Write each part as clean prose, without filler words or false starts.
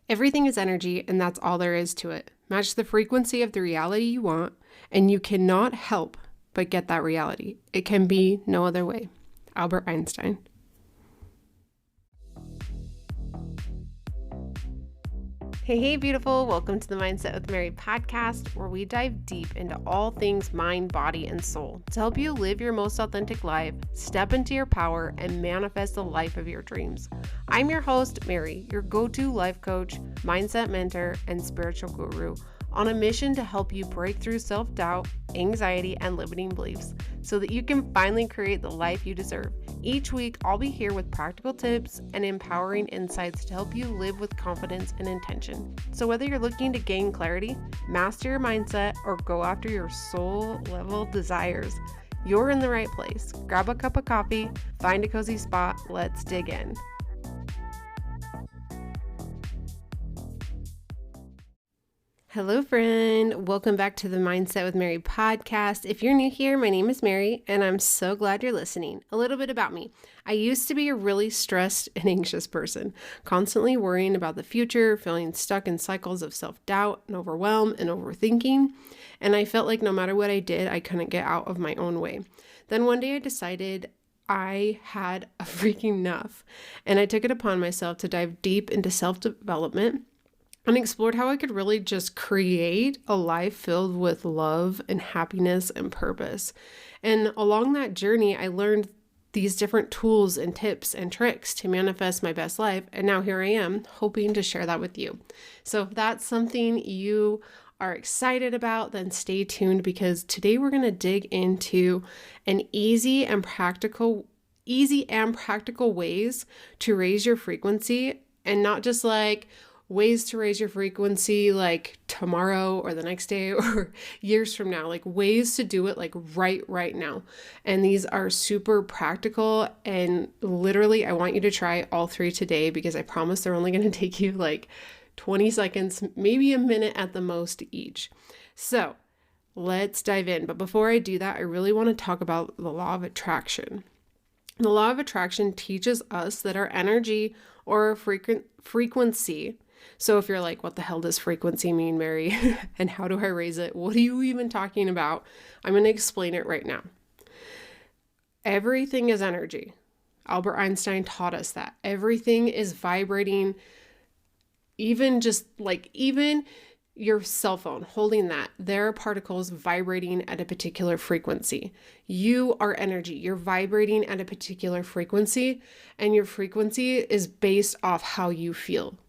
Everything is energy, and that's all there is to it. Match the frequency of the reality you want, and you cannot help but get that reality. It can be no other way. Albert Einstein. Hey, beautiful. Welcome to the Mindset with Mary podcast, where we dive deep into all things mind, body, and soul to help you live your most authentic life, step into your power, and manifest the life of your dreams. I'm your host, Mary, your go-to life coach, mindset mentor, and spiritual guru, on a mission to help you break through self-doubt, anxiety, and limiting beliefs so that you can finally create the life you deserve. Each week, I'll be here with practical tips and empowering insights to help you live with confidence and intention. So whether you're looking to gain clarity, master your mindset, or go after your soul level desires, you're in the right place. Grab a cup of coffee, find a cozy spot, let's dig in. Hello, friend. Welcome back to the Mindset with Mary podcast. If you're new here, my name is Mary, and I'm so glad you're listening. A little bit about me. I used to be a really stressed and anxious person, constantly worrying about the future, feeling stuck in cycles of self-doubt and overwhelm and overthinking. And I felt like no matter what I did, I couldn't get out of my own way. Then one day I decided I had a freaking enough, and I took it upon myself to dive deep into self-development and explored how I could really just create a life filled with love and happiness and purpose. And along that journey, I learned these different tools and tips and tricks to manifest my best life. And now here I am, hoping to share that with you. So if that's something you are excited about, then stay tuned, because today we're going to dig into an easy and practical ways to raise your frequency, and not just like ways to raise your frequency like tomorrow or the next day or years from now, like ways to do it like right now. And these are super practical, and literally I want you to try all three today, because I promise they're only going to take you like 20 seconds, maybe a minute at the most each. So let's dive in. But before I do that, I really want to talk about the law of attraction. The law of attraction teaches us that our energy or frequency. So if you're like, what the hell does frequency mean, Mary? And how do I raise it? What are you even talking about? I'm going to explain it right now. Everything is energy. Albert Einstein taught us that. Everything is vibrating. Even your cell phone, holding that, there are particles vibrating at a particular frequency. You are energy. You're vibrating at a particular frequency, and your frequency is based off how you feel.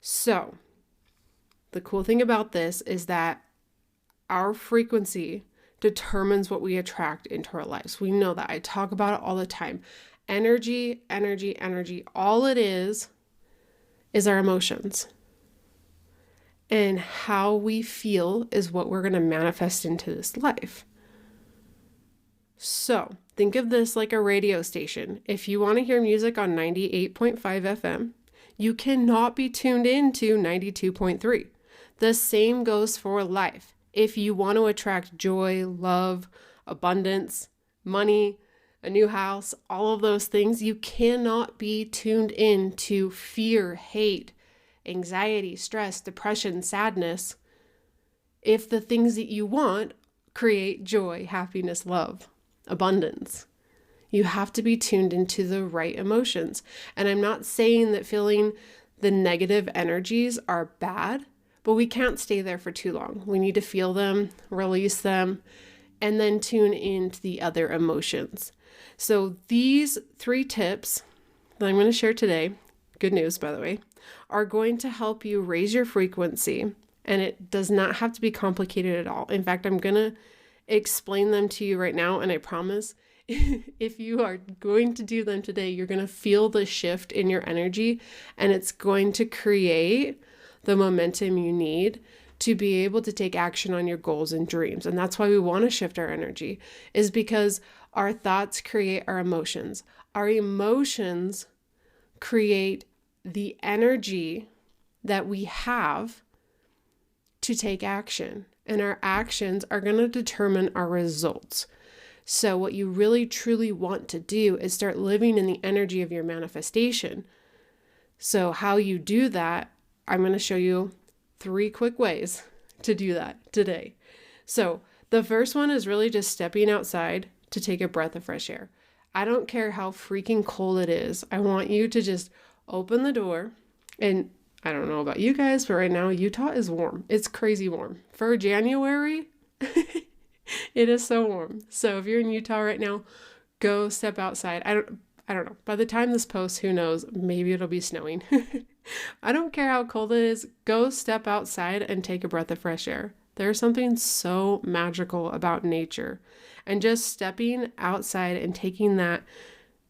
So the cool thing about this is that our frequency determines what we attract into our lives. We know that. I talk about it all the time. Energy. All it is our emotions. And how we feel is what we're going to manifest into this life. So think of this like a radio station. If you want to hear music on 98.5 FM, you cannot be tuned into 92.3. The same goes for life. If you want to attract joy, love, abundance, money, a new house, all of those things, you cannot be tuned in to fear, hate, anxiety, stress, depression, sadness, if the things that you want create joy, happiness, love, abundance. You have to be tuned into the right emotions. And I'm not saying that feeling the negative energies are bad, but we can't stay there for too long. We need to feel them, release them, and then tune into the other emotions. So these 3 tips that I'm going to share today, good news, by the way, are going to help you raise your frequency, and it does not have to be complicated at all. In fact, I'm going to explain them to you right now, and I promise if you are going to do them today, you're going to feel the shift in your energy, and it's going to create the momentum you need to be able to take action on your goals and dreams. And that's why we want to shift our energy, is because our thoughts create our emotions. Our emotions create the energy that we have to take action, and our actions are going to determine our results. So what you really truly want to do is start living in the energy of your manifestation. So how you do that I'm going to show you 3 quick ways to do that today. So the first one is really just stepping outside to take a breath of fresh air. I don't care how freaking cold it is. I want you to just open the door. And I don't know about you guys, but right now Utah is warm. It's crazy warm. For January, it is so warm. So if you're in Utah right now, go step outside. I don't know. By the time this posts, who knows? Maybe it'll be snowing. I don't care how cold it is. Go step outside and take a breath of fresh air. There's something so magical about nature. And just stepping outside and taking that,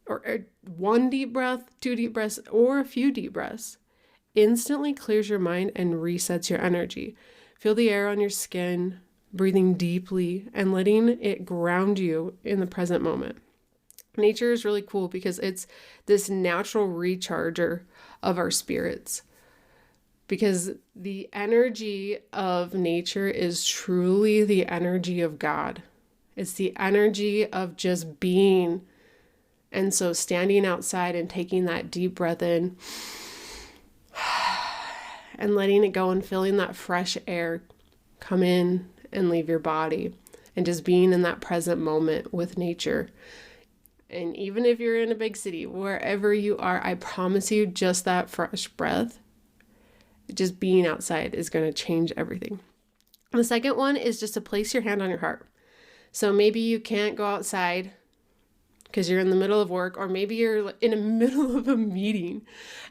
or 1 deep breath, 2 deep breaths, or a few deep breaths, instantly clears your mind and resets your energy. Feel the air on your skin, breathing deeply, and letting it ground you in the present moment. Nature is really cool because it's this natural recharger of our spirits. Because the energy of nature is truly the energy of God. It's the energy of just being. And so standing outside and taking that deep breath in and letting it go and feeling that fresh air come in and leave your body and just being in that present moment with nature. And even if you're in a big city, wherever you are, I promise you just that fresh breath, just being outside is going to change everything. The second one is just to place your hand on your heart. So maybe you can't go outside because you're in the middle of work, or maybe you're in the middle of a meeting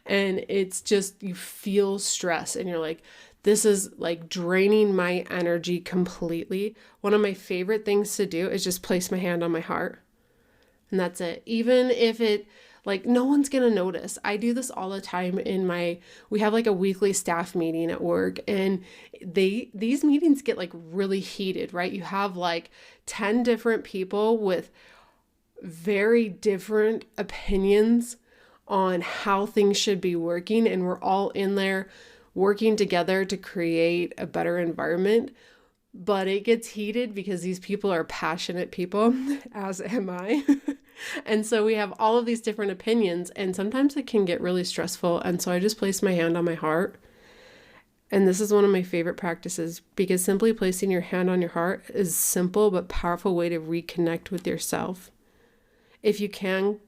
and it's just, you feel stress and you're like, this is like draining my energy completely. One of my favorite things to do is just place my hand on my heart. And that's it. Even if it, like, no one's going to notice. I do this all the time we have like a weekly staff meeting at work, and these meetings get like really heated, right? You have like 10 different people with very different opinions on how things should be working. And we're all in there working together to create a better environment. But it gets heated because these people are passionate people, as am I. And so we have all of these different opinions, and sometimes it can get really stressful. And so I just place my hand on my heart. And this is one of my favorite practices, because simply placing your hand on your heart is a simple but powerful way to reconnect with yourself. If you can,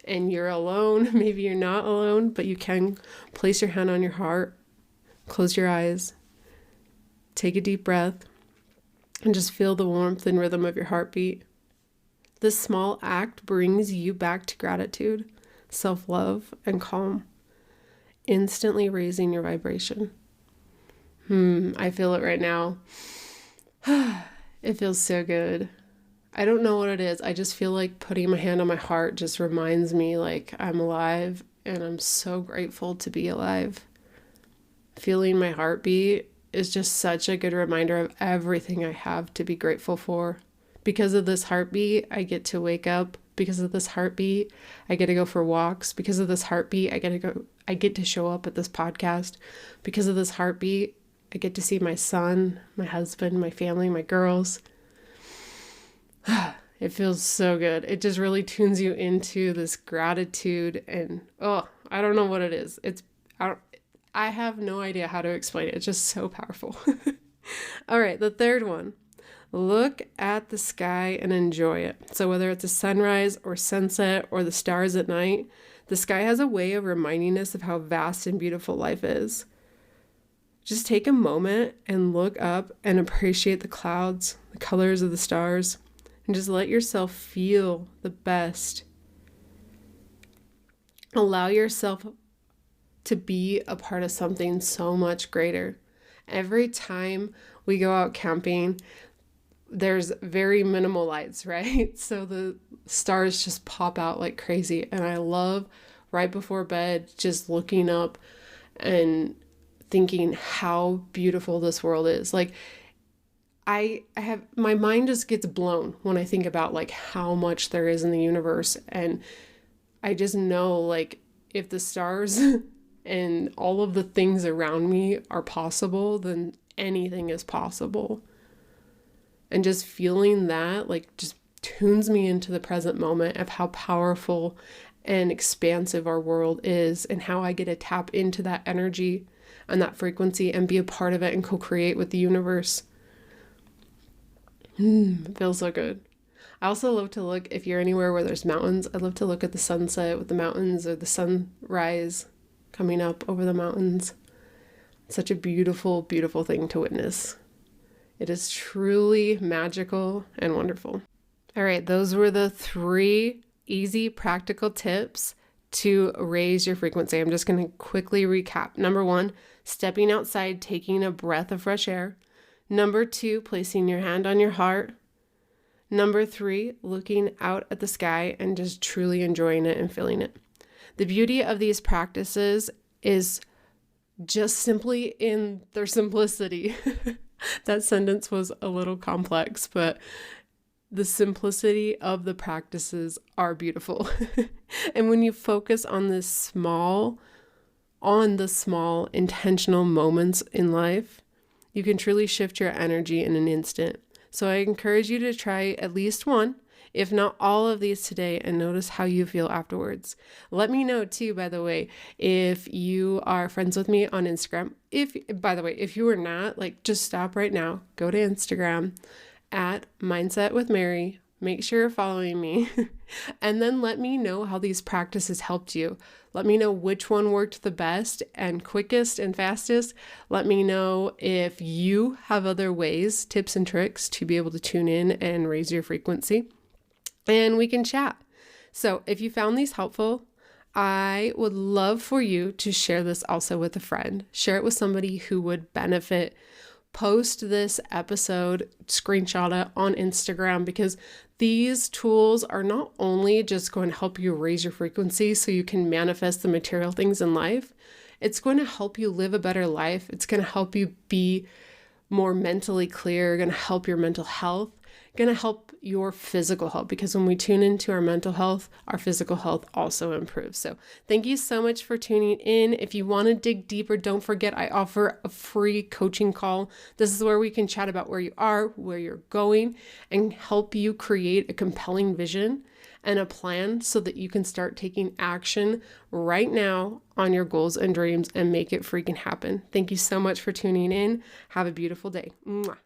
and you're alone, maybe you're not alone, but you can place your hand on your heart, close your eyes, take a deep breath, and just feel the warmth and rhythm of your heartbeat. This small act brings you back to gratitude, self-love, and calm, instantly raising your vibration. I feel it right now. It feels so good. I don't know what it is. I just feel like putting my hand on my heart just reminds me like I'm alive, and I'm so grateful to be alive. Feeling my heartbeat is just such a good reminder of everything I have to be grateful for. Because of this heartbeat, I get to wake up. Because of this heartbeat, I get to go for walks. Because of this heartbeat, I get to show up at this podcast. Because of this heartbeat, I get to see my son, my husband, my family, my girls. It feels so good. It just really tunes you into this gratitude, and I don't know what it is. I have no idea how to explain it. It's just so powerful. All right, the third one. Look at the sky and enjoy it. So whether it's a sunrise or sunset or the stars at night, the sky has a way of reminding us of how vast and beautiful life is. Just take a moment and look up and appreciate the clouds, the colors of the stars, and just let yourself feel the best. Allow yourself to be a part of something so much greater. Every time we go out camping, there's very minimal lights, right? So the stars just pop out like crazy. And I love right before bed, just looking up and thinking how beautiful this world is. Like I have, my mind just gets blown when I think about like how much there is in the universe. And I just know like if the stars and all of the things around me are possible, then anything is possible. And just feeling that like just tunes me into the present moment of how powerful and expansive our world is, and how I get to tap into that energy and that frequency and be a part of it and co-create with the universe. It feels so good. I also love to look, if you're anywhere where there's mountains, I love to look at the sunset with the mountains or the sunrise coming up over the mountains. It's such a beautiful, beautiful thing to witness. It is truly magical and wonderful. All right, those were the 3 easy, practical tips to raise your frequency. I'm just going to quickly recap. Number 1, stepping outside, taking a breath of fresh air. Number 2, placing your hand on your heart. Number 3, looking out at the sky and just truly enjoying it and feeling it. The beauty of these practices is just simply in their simplicity. That sentence was a little complex, but the simplicity of the practices are beautiful. And when you focus on the small intentional moments in life, you can truly shift your energy in an instant. So I encourage you to try at least one, if not all of these today, and notice how you feel afterwards. Let me know too, by the way, if you are friends with me on Instagram. If you are not, just stop right now, go to Instagram at Mindset with Mary. Make sure you're following me and then let me know how these practices helped you. Let me know which one worked the best and quickest and fastest. Let me know if you have other ways, tips and tricks to be able to tune in and raise your frequency, and we can chat. So if you found these helpful, I would love for you to share this also with a friend. Share it with somebody who would benefit. Post this episode, screenshot it on Instagram, because these tools are not only just going to help you raise your frequency so you can manifest the material things in life, it's going to help you live a better life. It's going to help you be more mentally clear, going to help your mental health, going to help your physical health, because when we tune into our mental health, our physical health also improves. So thank you so much for tuning in. If you want to dig deeper, don't forget I offer a free coaching call. This is where we can chat about where you are, where you're going, and help you create a compelling vision and a plan so that you can start taking action right now on your goals and dreams and make it freaking happen. Thank you so much for tuning in. Have a beautiful day. Mwah.